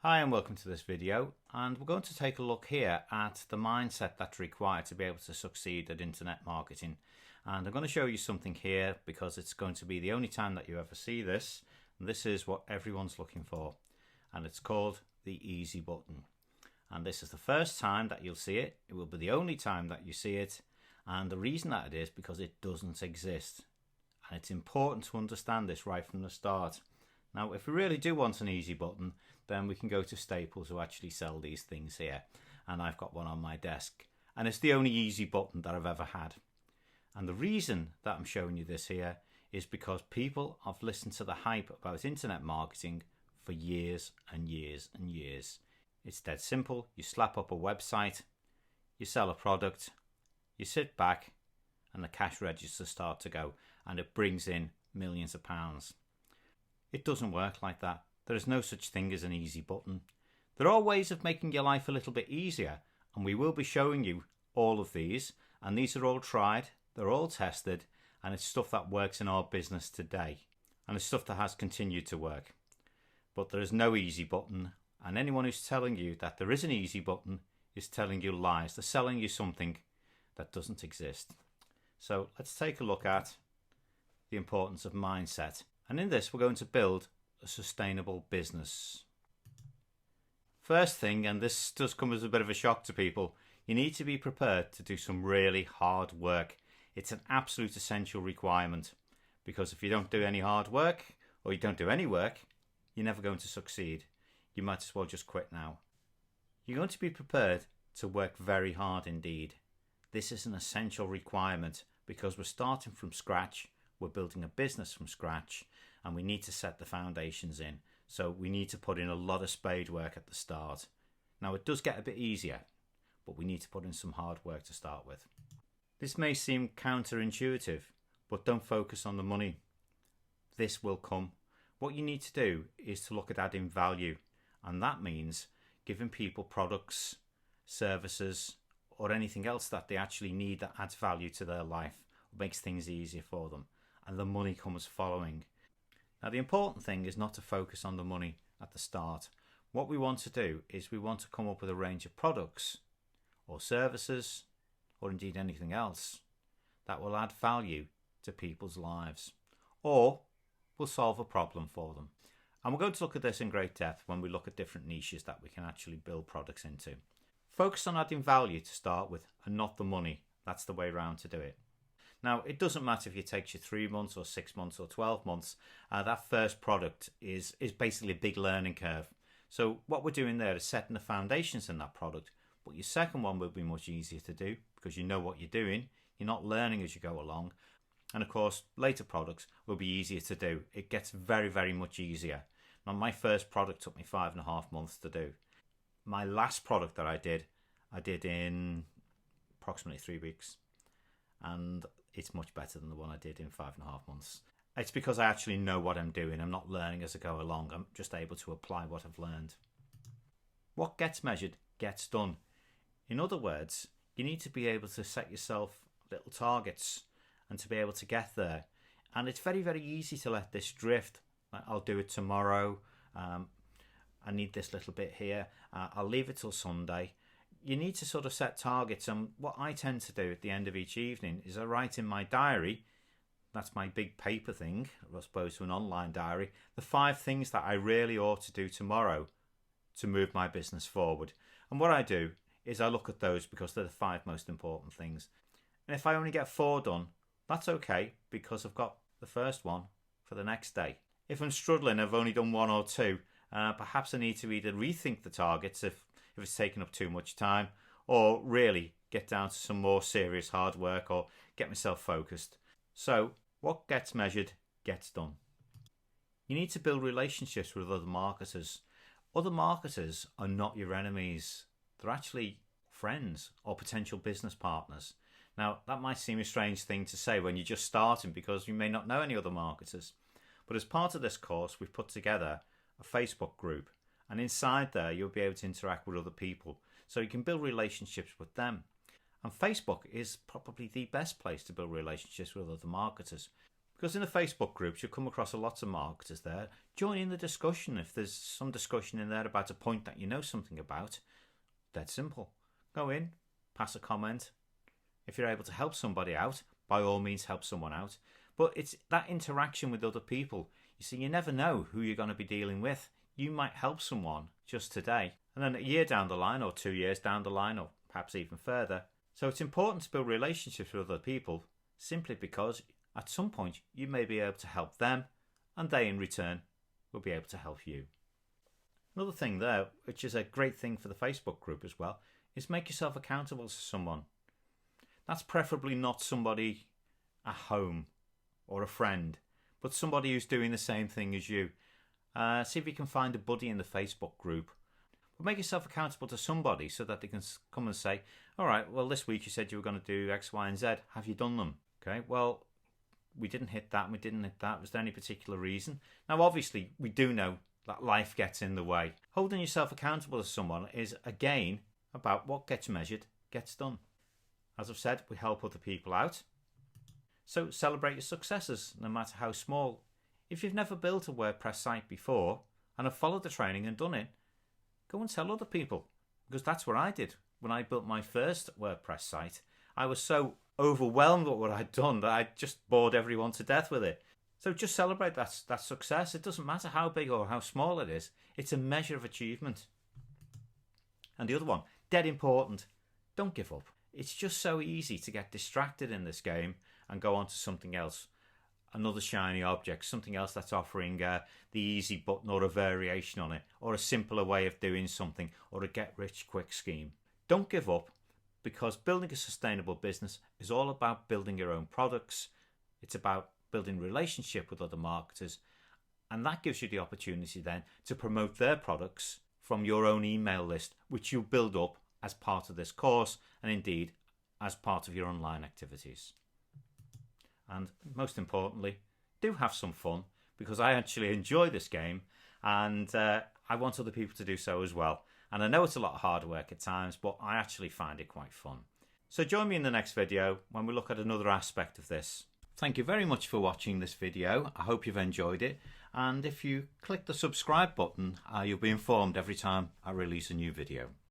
Hi and welcome to this video, and we're going to take a look here at the mindset that's required to be able to succeed at internet marketing. And I'm going to show you something here because it's going to be the only time that you ever see this, and this is what everyone's looking for, and it's called the easy button. And this is the first time that you'll see it. It will be the only time that you see it, and the reason that it is because it doesn't exist, and it's important to understand this right from the start. Now, if we really do want an easy button, then we can go to Staples, who actually sell these things here. And I've got one on my desk. And it's the only easy button that I've ever had. And the reason that I'm showing you this here is because people have listened to the hype about internet marketing for years and years and years. It's dead simple. You slap up a website, you sell a product, you sit back, and the cash registers start to go. And it brings in millions of pounds. It doesn't work like that. There is no such thing as an easy button. There are ways of making your life a little bit easier, and we will be showing you all of these, and these are all tried, they're all tested, and it's stuff that works in our business today, and it's stuff that has continued to work. But there is no easy button, and anyone who's telling you that there is an easy button is telling you lies. They're selling you something that doesn't exist. So let's take a look at the importance of mindset. And in this, we're going to build a sustainable business. First thing, and this does come as a bit of a shock to people, you need to be prepared to do some really hard work. It's an absolute essential requirement, because if you don't do any hard work, or you don't do any work, you're never going to succeed. You might as well just quit now. You're going to be prepared to work very hard indeed. This is an essential requirement because we're starting from scratch. We're building a business from scratch, and we need to set the foundations in. So we need to put in a lot of spade work at the start. Now, it does get a bit easier, but we need to put in some hard work to start with. This may seem counterintuitive, but don't focus on the money. This will come. What you need to do is to look at adding value, and that means giving people products, services, or anything else that they actually need that adds value to their life, makes things easier for them. And the money comes following. Now, the important thing is not to focus on the money at the start. What we want to do is we want to come up with a range of products or services, or indeed anything else, that will add value to people's lives, or will solve a problem for them. And we're going to look at this in great depth when we look at different niches that we can actually build products into. Focus on adding value to start with, and not the money. That's the way around to do it. Now, it doesn't matter if it takes you 3 months or 6 months or 12 months. That first product is basically a big learning curve. So what we're doing there is setting the foundations in that product. But your second one will be much easier to do because you know what you're doing. You're not learning as you go along. And of course, later products will be easier to do. It gets very, very much easier. Now, my first product took me 5.5 months to do. My last product that I did in approximately 3 weeks. And it's much better than the one I did in 5.5 months. It's because I actually know what I'm doing. I'm not learning as I go along. I'm just able to apply what I've learned. What gets measured gets done. In other words, you need to be able to set yourself little targets and to be able to get there. And it's very, very easy to let this drift. I'll do it tomorrow. I need this little bit here. I'll leave it till Sunday. You need to sort of set targets, and what I tend to do at the end of each evening is I write in my diary, that's my big paper thing, as opposed to an online diary, the 5 things that I really ought to do tomorrow to move my business forward. And what I do is I look at those because they're the 5 most important things. And if I only get 4 done, that's okay, because I've got the first one for the next day. If I'm struggling, I've only done 1 or 2, perhaps I need to either rethink the targets if it's taking up too much time, or really get down to some more serious hard work or get myself focused. So what gets measured gets done. You need to build relationships with other marketers. Other marketers are not your enemies. They're actually friends or potential business partners. Now, that might seem a strange thing to say when you're just starting because you may not know any other marketers. But as part of this course, we've put together a Facebook group. And inside there, you'll be able to interact with other people. So you can build relationships with them. And Facebook is probably the best place to build relationships with other marketers. Because in the Facebook groups, you'll come across lots of marketers there. Join in the discussion. If there's some discussion in there about a point that you know something about, dead simple. Go in, pass a comment. If you're able to help somebody out, by all means help someone out. But it's that interaction with other people. You see, you never know who you're going to be dealing with. You might help someone just today, and then a year down the line, or 2 years down the line, or perhaps even further. So it's important to build relationships with other people, simply because at some point you may be able to help them, and they in return will be able to help you. Another thing there, which is a great thing for the Facebook group as well, is make yourself accountable to someone. That's preferably not somebody at home or a friend, but somebody who's doing the same thing as you. See if you can find a buddy in the Facebook group. But make yourself accountable to somebody so that they can come and say, all right, well, this week you said you were going to do X, Y, and Z. Have you done them? Okay, well, we didn't hit that and we didn't hit that. Was there any particular reason? Now, obviously, we do know that life gets in the way. Holding yourself accountable to someone is, again, about what gets measured, gets done. As I've said, we help other people out. So celebrate your successes, no matter how small. If you've never built a WordPress site before and have followed the training and done it, go and tell other people, because that's what I did. When I built my first WordPress site, I was so overwhelmed with what I'd done that I just bored everyone to death with it. So just celebrate that success. It doesn't matter how big or how small it is. It's a measure of achievement. And the other one, dead important, don't give up. It's just so easy to get distracted in this game and go on to something else. Another shiny object, something else that's offering the easy button or a variation on it, or a simpler way of doing something, or a get-rich-quick scheme. Don't give up, because building a sustainable business is all about building your own products. It's about building relationship with other marketers, and that gives you the opportunity then to promote their products from your own email list, which you build up as part of this course, and indeed as part of your online activities. And most importantly, do have some fun, because I actually enjoy this game, and I want other people to do so as well. And I know it's a lot of hard work at times, but I actually find it quite fun. So join me in the next video when we look at another aspect of this. Thank you very much for watching this video. I hope you've enjoyed it. And if you click the subscribe button, you'll be informed every time I release a new video.